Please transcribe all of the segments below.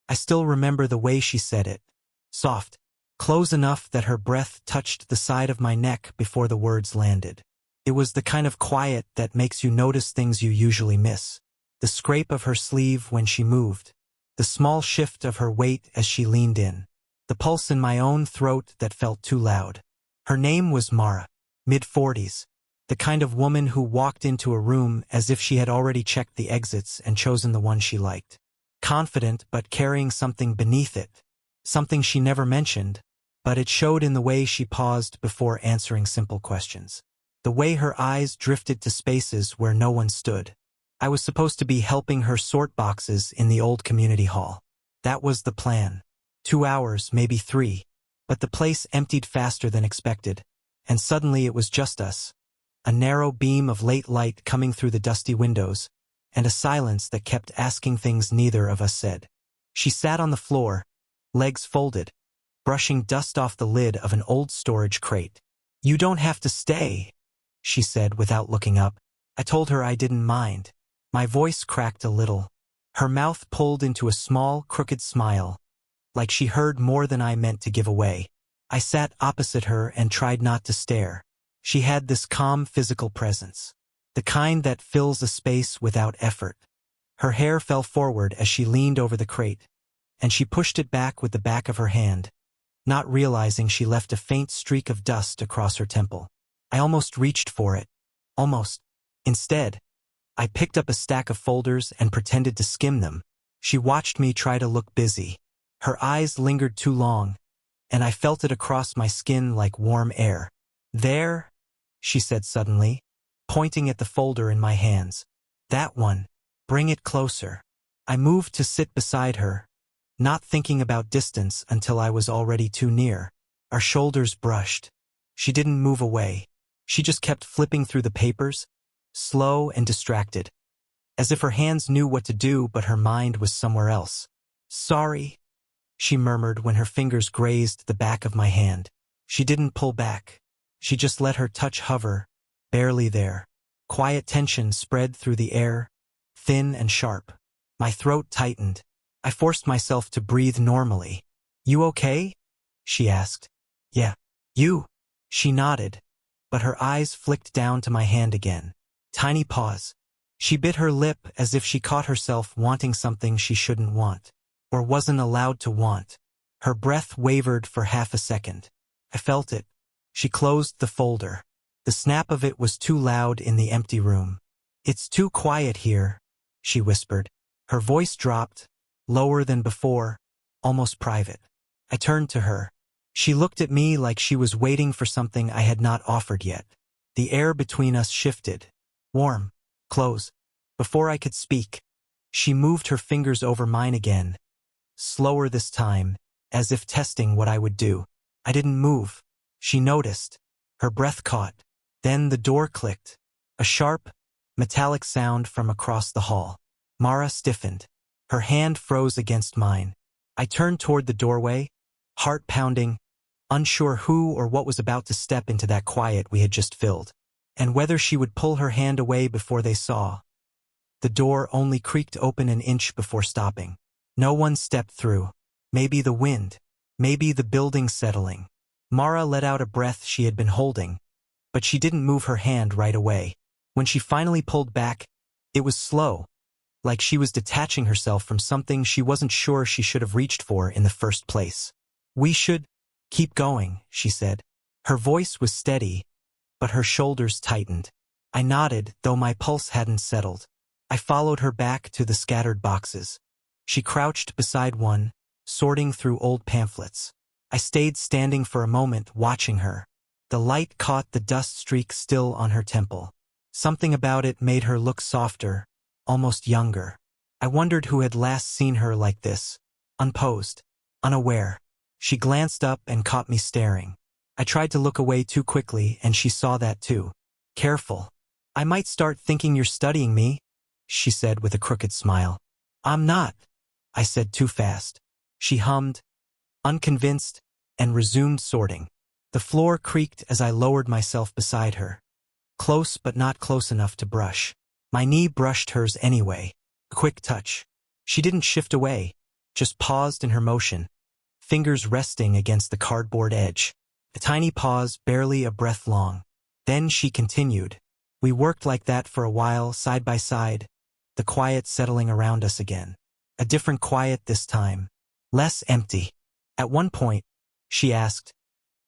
I still remember the way she said it. Soft. Close enough that her breath touched the side of my neck before the words landed. It was the kind of quiet that makes you notice things you usually miss. The scrape of her sleeve when she moved. The small shift of her weight as she leaned in. The pulse in my own throat that felt too loud. Her name was Mara. Mid-40s. The kind of woman who walked into a room as if she had already checked the exits and chosen the one she liked. Confident but carrying something beneath it. Something she never mentioned, but it showed in the way she paused before answering simple questions. The way her eyes drifted to spaces where no one stood. I was supposed to be helping her sort boxes in the old community hall. That was the plan. 2 hours, maybe 3. But the place emptied faster than expected, and suddenly it was just us. A narrow beam of late light coming through the dusty windows, and a silence that kept asking things neither of us said. She sat on the floor, legs folded, brushing dust off the lid of an old storage crate. "You don't have to stay," she said without looking up. I told her I didn't mind. My voice cracked a little. Her mouth pulled into a small, crooked smile, like she heard more than I meant to give away. I sat opposite her and tried not to stare. She had this calm physical presence. The kind that fills a space without effort. Her hair fell forward as she leaned over the crate, and she pushed it back with the back of her hand, not realizing she left a faint streak of dust across her temple. I almost reached for it. Almost. Instead, I picked up a stack of folders and pretended to skim them. She watched me try to look busy. Her eyes lingered too long, and I felt it across my skin like warm air. "There," she said suddenly, pointing at the folder in my hands. "That one. Bring it closer." I moved to sit beside her, not thinking about distance until I was already too near. Our shoulders brushed. She didn't move away. She just kept flipping through the papers, slow and distracted, as if her hands knew what to do but her mind was somewhere else. "Sorry," she murmured when her fingers grazed the back of my hand. She didn't pull back. She just let her touch hover, barely there. Quiet tension spread through the air, thin and sharp. My throat tightened. I forced myself to breathe normally. "You okay?" she asked. "Yeah." "You?" She nodded, but her eyes flicked down to my hand again. Tiny pause. She bit her lip as if she caught herself wanting something she shouldn't want, or wasn't allowed to want. Her breath wavered for half a second. I felt it. She closed the folder. The snap of it was too loud in the empty room. "It's too quiet here," she whispered. Her voice dropped, lower than before, almost private. I turned to her. She looked at me like she was waiting for something I had not offered yet. The air between us shifted. Warm. Close. Before I could speak, she moved her fingers over mine again, slower this time, as if testing what I would do. I didn't move. She noticed. Her breath caught. Then the door clicked. A sharp, metallic sound from across the hall. Mara stiffened. Her hand froze against mine. I turned toward the doorway, heart pounding, unsure who or what was about to step into that quiet we had just filled, and whether she would pull her hand away before they saw. The door only creaked open an inch before stopping. No one stepped through. Maybe the wind. Maybe the building settling. Mara let out a breath she had been holding, but she didn't move her hand right away. When she finally pulled back, it was slow, like she was detaching herself from something she wasn't sure she should have reached for in the first place. "We should keep going," she said. Her voice was steady, but her shoulders tightened. I nodded, though my pulse hadn't settled. I followed her back to the scattered boxes. She crouched beside one, sorting through old pamphlets. I stayed standing for a moment, watching her. The light caught the dust streak still on her temple. Something about it made her look softer, almost younger. I wondered who had last seen her like this, unposed, unaware. She glanced up and caught me staring. I tried to look away too quickly, and she saw that too. "Careful. I might start thinking you're studying me," she said with a crooked smile. "I'm not," I said too fast. She hummed, unconvinced, and resumed sorting. The floor creaked as I lowered myself beside her. Close but not close enough to brush. My knee brushed hers anyway. A quick touch. She didn't shift away, just paused in her motion, fingers resting against the cardboard edge. A tiny pause, barely a breath long. Then she continued. We worked like that for a while, side by side, the quiet settling around us again. A different quiet this time. Less empty. At one point, she asked,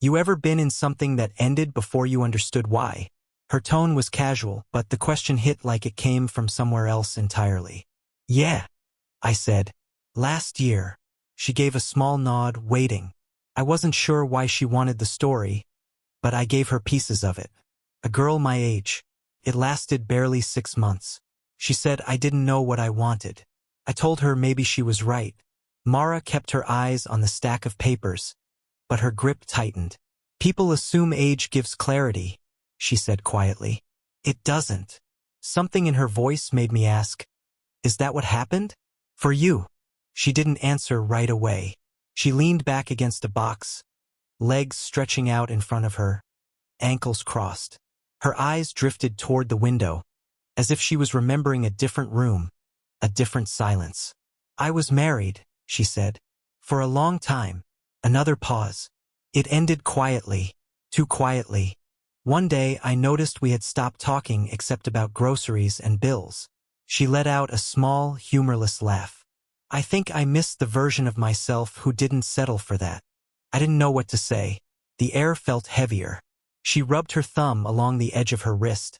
"You ever been in something that ended before you understood why?" Her tone was casual, but the question hit like it came from somewhere else entirely. "Yeah," I said. "Last year." She gave a small nod, waiting. I wasn't sure why she wanted the story, but I gave her pieces of it. A girl my age. It lasted barely 6 months. She said I didn't know what I wanted. I told her maybe she was right. Mara kept her eyes on the stack of papers, but her grip tightened. "People assume age gives clarity," she said quietly. "It doesn't." Something in her voice made me ask, "Is that what happened? For you?" She didn't answer right away. She leaned back against a box, legs stretching out in front of her, ankles crossed. Her eyes drifted toward the window, as if she was remembering a different room, a different silence. "I was married," she said, "for a long time." Another pause. It ended quietly, too quietly. One day I noticed we had stopped talking except about groceries and bills. She let out a small, humorless laugh. I think I missed the version of myself who didn't settle for that. I didn't know what to say. The air felt heavier. She rubbed her thumb along the edge of her wrist,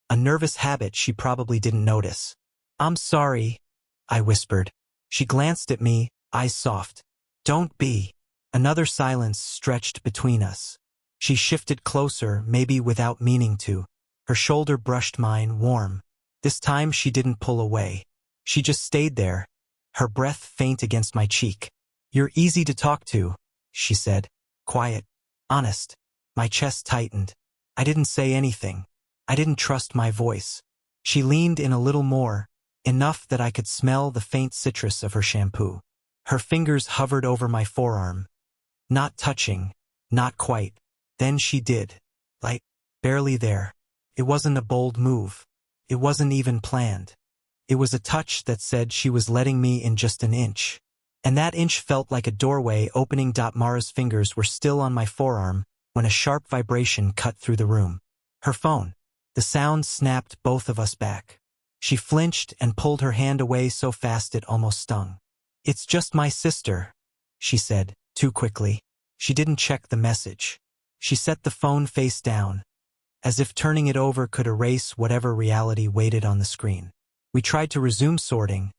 a nervous habit she probably didn't notice. "I'm sorry," I whispered. She glanced at me, eyes soft. "Don't be." Another silence stretched between us. She shifted closer, maybe without meaning to. Her shoulder brushed mine, warm. This time she didn't pull away. She just stayed there, her breath faint against my cheek. "You're easy to talk to," she said. Quiet. Honest. My chest tightened. I didn't say anything. I didn't trust my voice. She leaned in a little more, enough that I could smell the faint citrus of her shampoo. Her fingers hovered over my forearm. Not touching, not quite. Then she did. Light, barely there. It wasn't a bold move. It wasn't even planned. It was a touch that said she was letting me in just an inch. And that inch felt like a doorway opening. Mara's fingers were still on my forearm when a sharp vibration cut through the room. Her phone. The sound snapped both of us back. She flinched and pulled her hand away so fast it almost stung. "It's just my sister," she said, too quickly. She didn't check the message. She set the phone face down, as if turning it over could erase whatever reality waited on the screen. We tried to resume sorting,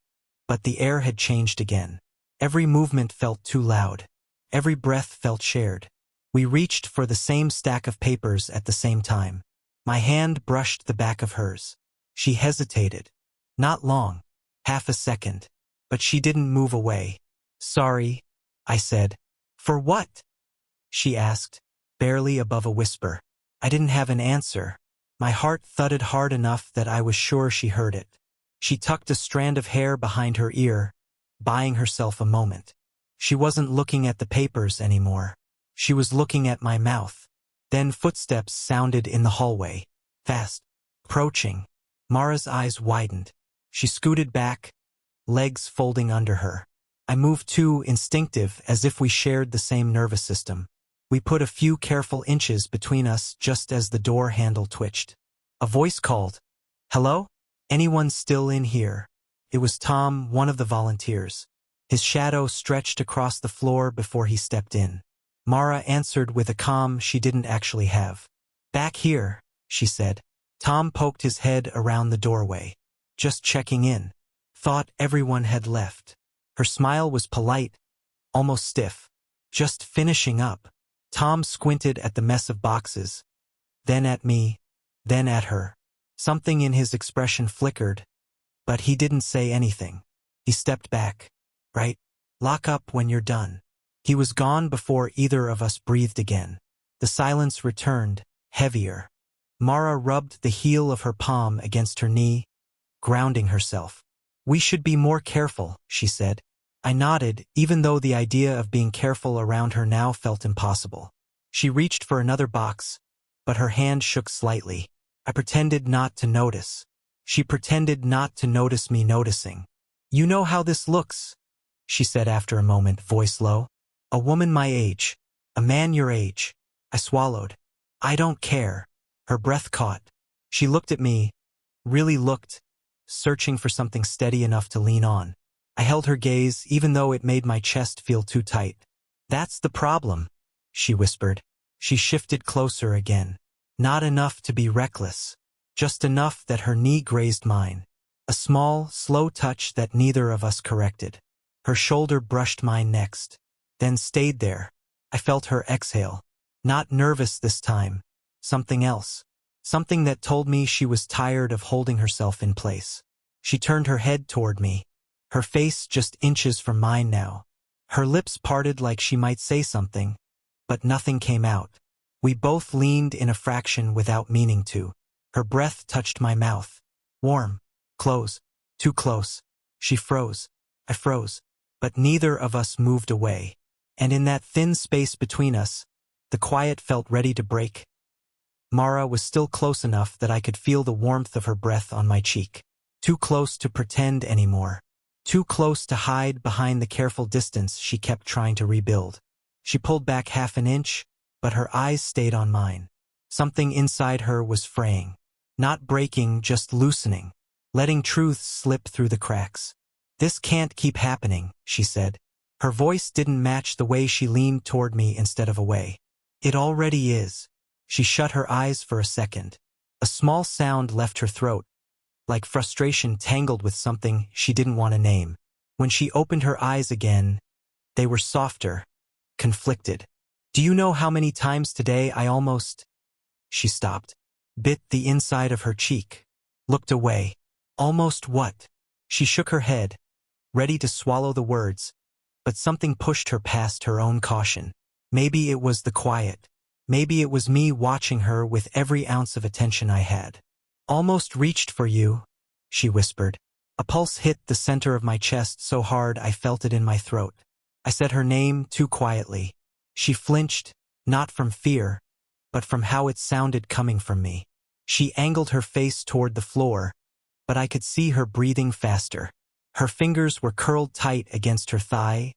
but the air had changed again. Every movement felt too loud. Every breath felt shared. We reached for the same stack of papers at the same time. My hand brushed the back of hers. She hesitated. Not long. Half a second. But she didn't move away. "Sorry," I said. "For what?" she asked, barely above a whisper. I didn't have an answer. My heart thudded hard enough that I was sure she heard it. She tucked a strand of hair behind her ear, buying herself a moment. She wasn't looking at the papers anymore. She was looking at my mouth. Then footsteps sounded in the hallway. Fast. Approaching. Mara's eyes widened. She scooted back, legs folding under her. I moved too, instinctive, as if we shared the same nervous system. We put a few careful inches between us just as the door handle twitched. A voice called, "Hello? Anyone still in here?" It was Tom, one of the volunteers. His shadow stretched across the floor before he stepped in. Mara answered with a calm she didn't actually have. "Back here," she said. Tom poked his head around the doorway. "Just checking in. Thought everyone had left." Her smile was polite, almost stiff. "Just finishing up." Tom squinted at the mess of boxes, then at me, then at her. Something in his expression flickered, but he didn't say anything. He stepped back. "Right. Lock up when you're done." He was gone before either of us breathed again. The silence returned, heavier. Mara rubbed the heel of her palm against her knee, grounding herself. "We should be more careful," she said. I nodded, even though the idea of being careful around her now felt impossible. She reached for another box, but her hand shook slightly. I pretended not to notice. She pretended not to notice me noticing. "You know how this looks," she said after a moment, voice low. A woman my age. A man your age. I swallowed. I don't care. Her breath caught. She looked at me, really looked, searching for something steady enough to lean on. I held her gaze, even though it made my chest feel too tight. That's the problem, she whispered. She shifted closer again. Not enough to be reckless. Just enough that her knee grazed mine. A small, slow touch that neither of us corrected. Her shoulder brushed mine next, then stayed there. I felt her exhale. Not nervous this time. Something else. Something that told me she was tired of holding herself in place. She turned her head toward me. Her face just inches from mine now. Her lips parted like she might say something, but nothing came out. We both leaned in a fraction without meaning to. Her breath touched my mouth. Warm. Close. Too close. She froze. I froze. But neither of us moved away. And in that thin space between us, the quiet felt ready to break. Mara was still close enough that I could feel the warmth of her breath on my cheek. Too close to pretend anymore. Too close to hide behind the careful distance she kept trying to rebuild. She pulled back half an inch, but her eyes stayed on mine. Something inside her was fraying. Not breaking, just loosening. Letting truth slip through the cracks. This can't keep happening, she said. Her voice didn't match the way she leaned toward me instead of away. It already is. She shut her eyes for a second. A small sound left her throat, like frustration tangled with something she didn't want to name. When she opened her eyes again, they were softer, conflicted. Do you know how many times today I almost... She stopped, bit the inside of her cheek, looked away. Almost what? She shook her head, ready to swallow the words, but something pushed her past her own caution. Maybe it was the quiet. Maybe it was me watching her with every ounce of attention I had. Almost reached for you, she whispered. A pulse hit the center of my chest so hard I felt it in my throat. I said her name too quietly. She flinched, not from fear, but from how it sounded coming from me. She angled her face toward the floor, but I could see her breathing faster. Her fingers were curled tight against her thigh,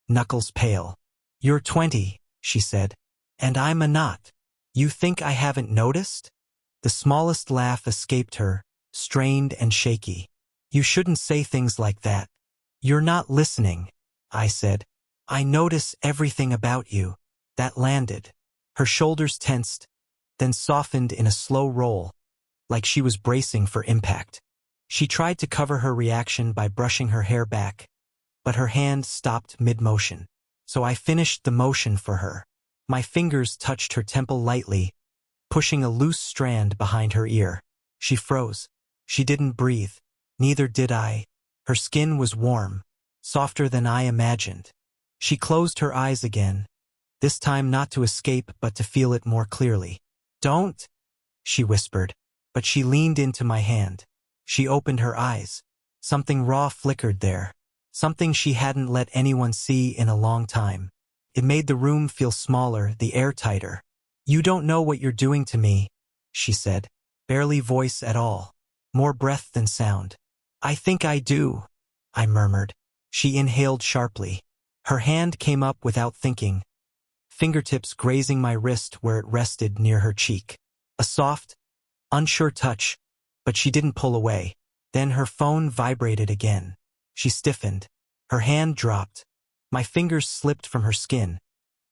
knuckles pale. You're 20, she said. And I'm a not. You think I haven't noticed? The smallest laugh escaped her, strained and shaky. You shouldn't say things like that. You're not listening, I said. I notice everything about you. That landed. Her shoulders tensed, then softened in a slow roll, like she was bracing for impact. She tried to cover her reaction by brushing her hair back, but her hand stopped mid-motion. So I finished the motion for her. My fingers touched her temple lightly, pushing a loose strand behind her ear. She froze. She didn't breathe. Neither did I. Her skin was warm, softer than I imagined. She closed her eyes again, this time not to escape but to feel it more clearly. Don't, she whispered, but she leaned into my hand. She opened her eyes. Something raw flickered there. Something she hadn't let anyone see in a long time. It made the room feel smaller, the air tighter. You don't know what you're doing to me, she said. Barely voice at all. More breath than sound. I think I do, I murmured. She inhaled sharply. Her hand came up without thinking, fingertips grazing my wrist where it rested near her cheek. A soft, unsure touch, but she didn't pull away. Then her phone vibrated again. She stiffened. Her hand dropped. My fingers slipped from her skin,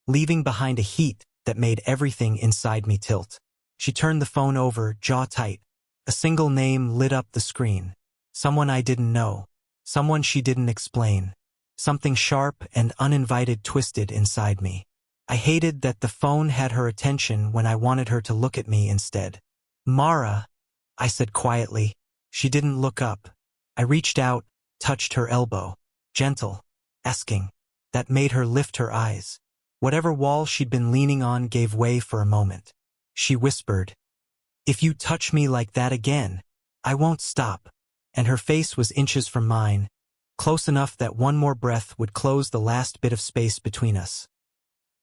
leaving behind a heat that made everything inside me tilt. She turned the phone over, jaw tight. A single name lit up the screen. Someone I didn't know. Someone she didn't explain. Something sharp and uninvited twisted inside me. I hated that the phone had her attention when I wanted her to look at me instead. Mara, I said quietly. She didn't look up. I reached out, touched her elbow. Gentle, asking. That made her lift her eyes. Whatever wall she'd been leaning on gave way for a moment. She whispered, If you touch me like that again, I won't stop. And her face was inches from mine, close enough that one more breath would close the last bit of space between us.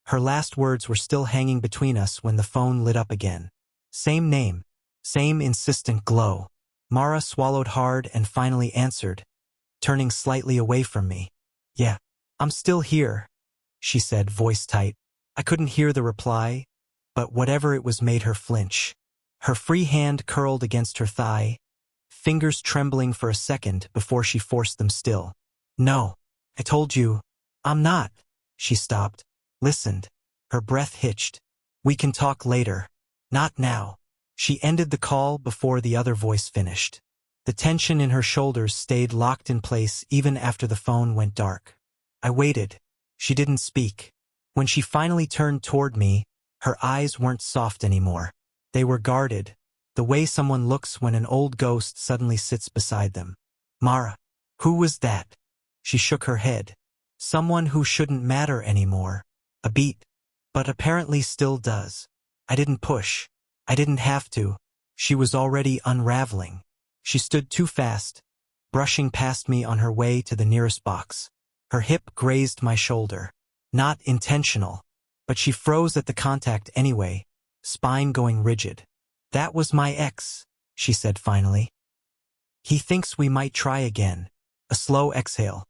Her last words were still hanging between us when the phone lit up again. Same name, same insistent glow. Mara swallowed hard and finally answered, turning slightly away from me. Yeah. I'm still here, she said, voice tight. I couldn't hear the reply, but whatever it was made her flinch. Her free hand curled against her thigh, fingers trembling for a second before she forced them still. No, I told you, I'm not. She stopped, listened. Her breath hitched. We can talk later. Not now. She ended the call before the other voice finished. The tension in her shoulders stayed locked in place even after the phone went dark. I waited. She didn't speak. When she finally turned toward me, her eyes weren't soft anymore. They were guarded, the way someone looks when an old ghost suddenly sits beside them. Mara, who was that? She shook her head. Someone who shouldn't matter anymore. A beat. But apparently still does. I didn't push. I didn't have to. She was already unraveling. She stood too fast, brushing past me on her way to the nearest box. Her hip grazed my shoulder. Not intentional. But she froze at the contact anyway, spine going rigid. That was my ex, she said finally. He thinks we might try again. A slow exhale.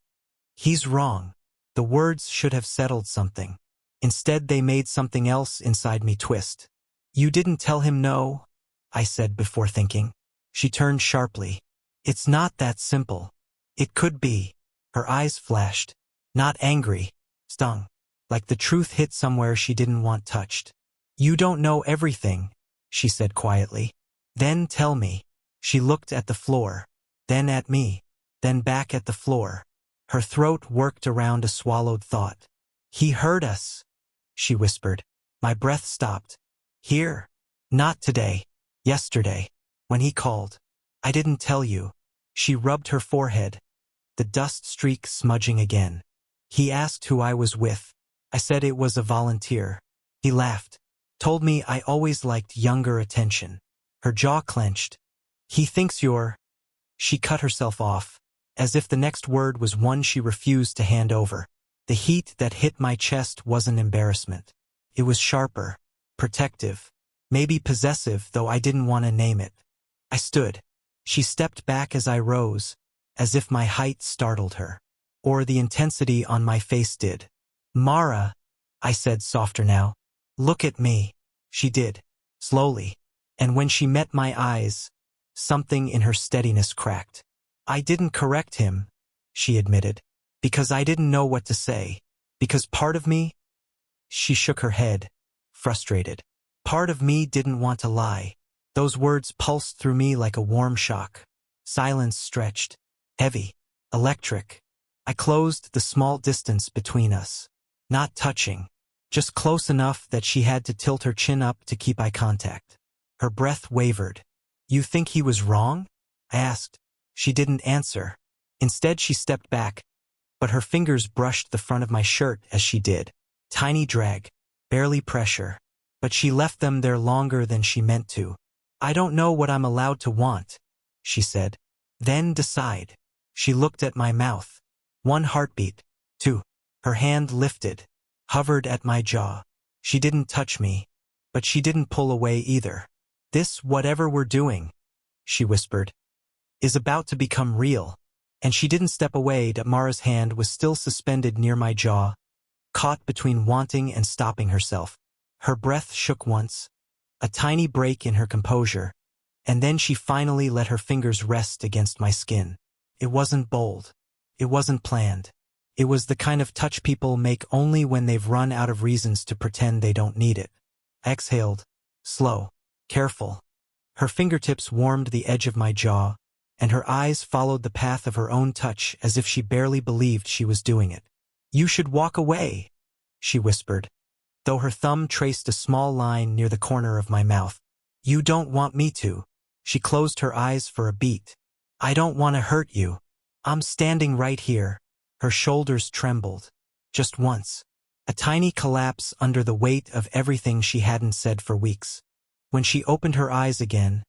He's wrong. The words should have settled something. Instead they made something else inside me twist. You didn't tell him no? I said before thinking. She turned sharply. It's not that simple. It could be. Her eyes flashed. Not angry. Stung. Like the truth hit somewhere she didn't want touched. You don't know everything, she said quietly. Then tell me. She looked at the floor. Then at me. Then back at the floor. Her throat worked around a swallowed thought. He heard us, she whispered. My breath stopped. Here. Not today. Yesterday. When he called. I didn't tell you. She rubbed her forehead, the dust streak smudging again. He asked who I was with. I said it was a volunteer. He laughed. Told me I always liked younger attention. Her jaw clenched. He thinks you're... She cut herself off, as if the next word was one she refused to hand over. The heat that hit my chest wasn't embarrassment. It was sharper, protective, maybe possessive, though I didn't want to name it. I stood. She stepped back as I rose, as if my height startled her. Or the intensity on my face did. Mara, I said softer now. Look at me. She did, slowly. And when she met my eyes, something in her steadiness cracked. I didn't correct him, she admitted, because I didn't know what to say. Because part of me... She shook her head, frustrated. Part of me didn't want to lie. Those words pulsed through me like a warm shock. Silence stretched, heavy, electric. I closed the small distance between us. Not touching, just close enough that she had to tilt her chin up to keep eye contact. Her breath wavered. You think he was wrong? I asked. She didn't answer. Instead she stepped back, but her fingers brushed the front of my shirt as she did. Tiny drag, barely pressure, but she left them there longer than she meant to. I don't know what I'm allowed to want, she said. Then decide. She looked at my mouth. 1 heartbeat. 2. Her hand lifted, hovered at my jaw. She didn't touch me, but she didn't pull away either. This whatever we're doing, she whispered, is about to become real. And she didn't step away. Mara's hand was still suspended near my jaw, caught between wanting and stopping herself. Her breath shook once, a tiny break in her composure, and then she finally let her fingers rest against my skin. It wasn't bold. It wasn't planned. It was the kind of touch people make only when they've run out of reasons to pretend they don't need it. I exhaled, slow, careful. Her fingertips warmed the edge of my jaw, and her eyes followed the path of her own touch as if she barely believed she was doing it. You should walk away, she whispered, though her thumb traced a small line near the corner of my mouth. You don't want me to. She closed her eyes for a beat. I don't want to hurt you. I'm standing right here. Her shoulders trembled. Just once. A tiny collapse under the weight of everything she hadn't said for weeks. When she opened her eyes again,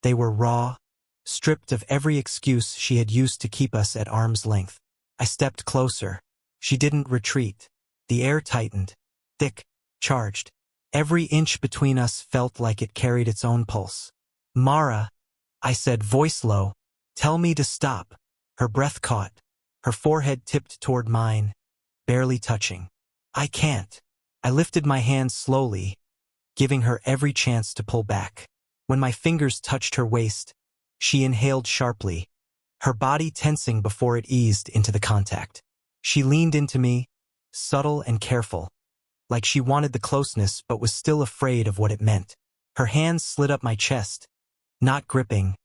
they were raw, stripped of every excuse she had used to keep us at arm's length. I stepped closer. She didn't retreat. The air tightened, thick, charged. Every inch between us felt like it carried its own pulse. Mara, I said, voice low, tell me to stop. Her breath caught. Her forehead tipped toward mine, barely touching. I can't. I lifted my hand slowly, giving her every chance to pull back. When my fingers touched her waist, she inhaled sharply, her body tensing before it eased into the contact. She leaned into me, subtle and careful, like she wanted the closeness but was still afraid of what it meant. Her hands slid up my chest, not gripping,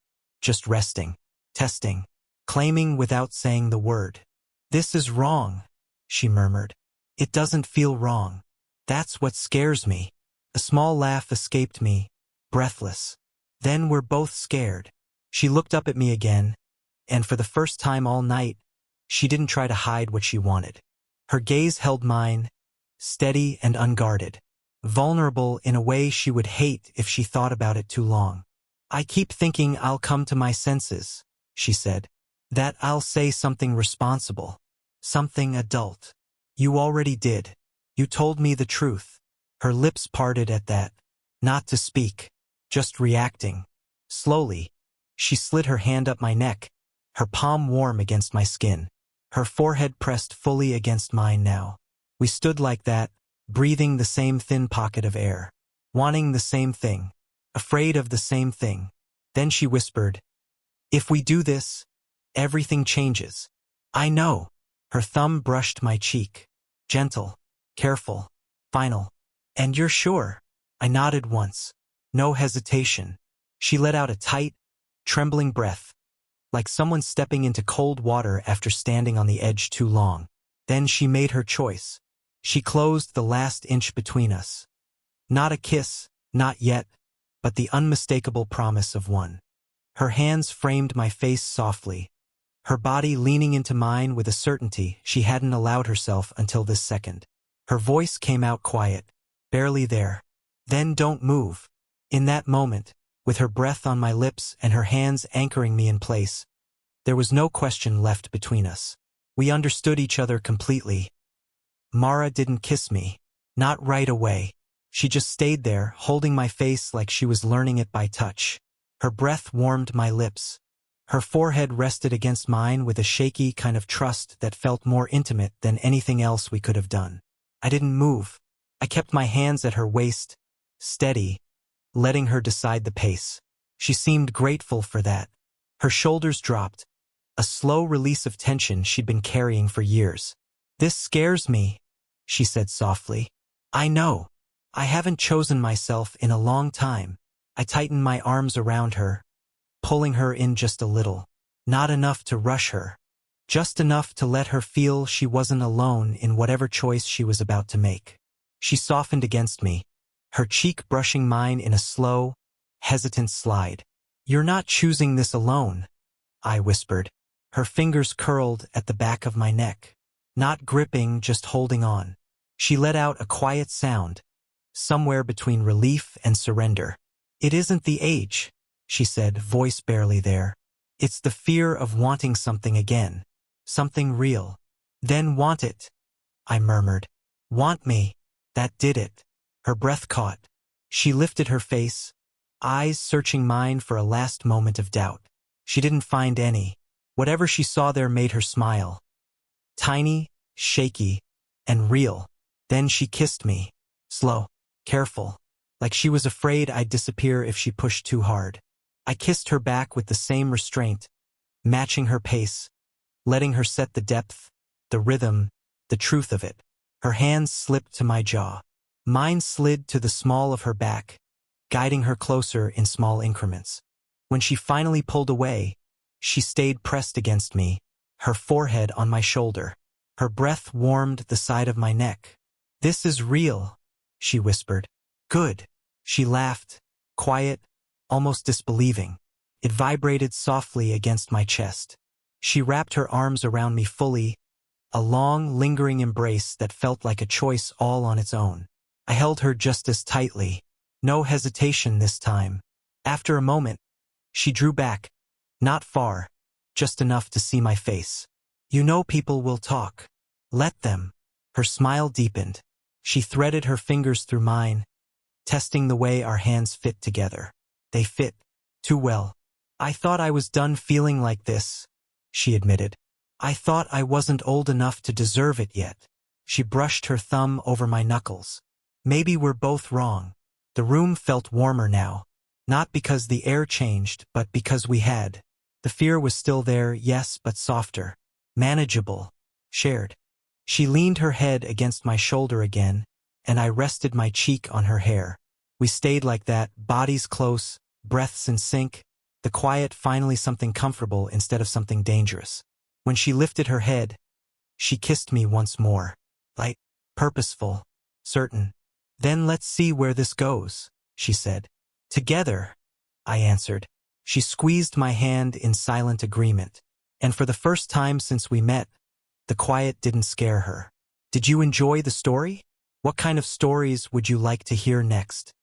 just resting, testing, claiming without saying the word. "This is wrong," she murmured. "It doesn't feel wrong. That's what scares me." A small laugh escaped me, breathless. "Then we're both scared." She looked up at me again, and for the first time all night, she didn't try to hide what she wanted. Her gaze held mine, steady and unguarded, vulnerable in a way she would hate if she thought about it too long. "I keep thinking I'll come to my senses," she said. "That I'll say something responsible, something adult. You already did. You told me the truth." Her lips parted at that, not to speak, just reacting. Slowly, she slid her hand up my neck, her palm warm against my skin, her forehead pressed fully against mine now. We stood like that, breathing the same thin pocket of air, wanting the same thing, afraid of the same thing. Then she whispered, "If we do this, everything changes." "I know." Her thumb brushed my cheek. Gentle, careful, final. "And you're sure?" I nodded once. No hesitation. She let out a tight, trembling breath, like someone stepping into cold water after standing on the edge too long. Then she made her choice. She closed the last inch between us. Not a kiss, not yet, but the unmistakable promise of one. Her hands framed my face softly, her body leaning into mine with a certainty she hadn't allowed herself until this second. Her voice came out quiet, barely there. "Then don't move." In that moment, with her breath on my lips and her hands anchoring me in place, there was no question left between us. We understood each other completely. Mara didn't kiss me. Not right away. She just stayed there, holding my face like she was learning it by touch. Her breath warmed my lips. Her forehead rested against mine with a shaky kind of trust that felt more intimate than anything else we could have done. I didn't move. I kept my hands at her waist, steady, letting her decide the pace. She seemed grateful for that. Her shoulders dropped, a slow release of tension she'd been carrying for years. "This scares me," she said softly. "I know. I haven't chosen myself in a long time." I tightened my arms around her, pulling her in just a little. Not enough to rush her. Just enough to let her feel she wasn't alone in whatever choice she was about to make. She softened against me, her cheek brushing mine in a slow, hesitant slide. "You're not choosing this alone," I whispered. Her fingers curled at the back of my neck. Not gripping, just holding on. She let out a quiet sound, somewhere between relief and surrender. "It isn't the age," she said, voice barely there. "It's the fear of wanting something again. Something real." "Then want it," I murmured. "Want me." That did it. Her breath caught. She lifted her face, eyes searching mine for a last moment of doubt. She didn't find any. Whatever she saw there made her smile. Tiny, shaky, and real. Then she kissed me. Slow, careful, like she was afraid I'd disappear if she pushed too hard. I kissed her back with the same restraint, matching her pace, letting her set the depth, the rhythm, the truth of it. Her hands slipped to my jaw. Mine slid to the small of her back, guiding her closer in small increments. When she finally pulled away, she stayed pressed against me, her forehead on my shoulder. Her breath warmed the side of my neck. "This is real," she whispered. "Good." She laughed, quiet, almost disbelieving. It vibrated softly against my chest. She wrapped her arms around me fully, a long, lingering embrace that felt like a choice all on its own. I held her just as tightly. No hesitation this time. After a moment, she drew back, not far, just enough to see my face. "You know people will talk. Let them." Her smile deepened. She threaded her fingers through mine, testing the way our hands fit together. They fit too well. "I thought I was done feeling like this," she admitted. "I thought I wasn't old enough to deserve it yet." She brushed her thumb over my knuckles. Maybe we're both wrong. The room felt warmer now. Not because the air changed, but because we had. The fear was still there, yes, but softer. Manageable. Shared. She leaned her head against my shoulder again, and I rested my cheek on her hair. We stayed like that, bodies close, breaths in sync, the quiet finally something comfortable instead of something dangerous. When she lifted her head, she kissed me once more. Light, purposeful, certain. Then let's see where this goes, she said. Together, I answered. She squeezed my hand in silent agreement. And for the first time since we met, the quiet didn't scare her. Did you enjoy the story? What kind of stories would you like to hear next?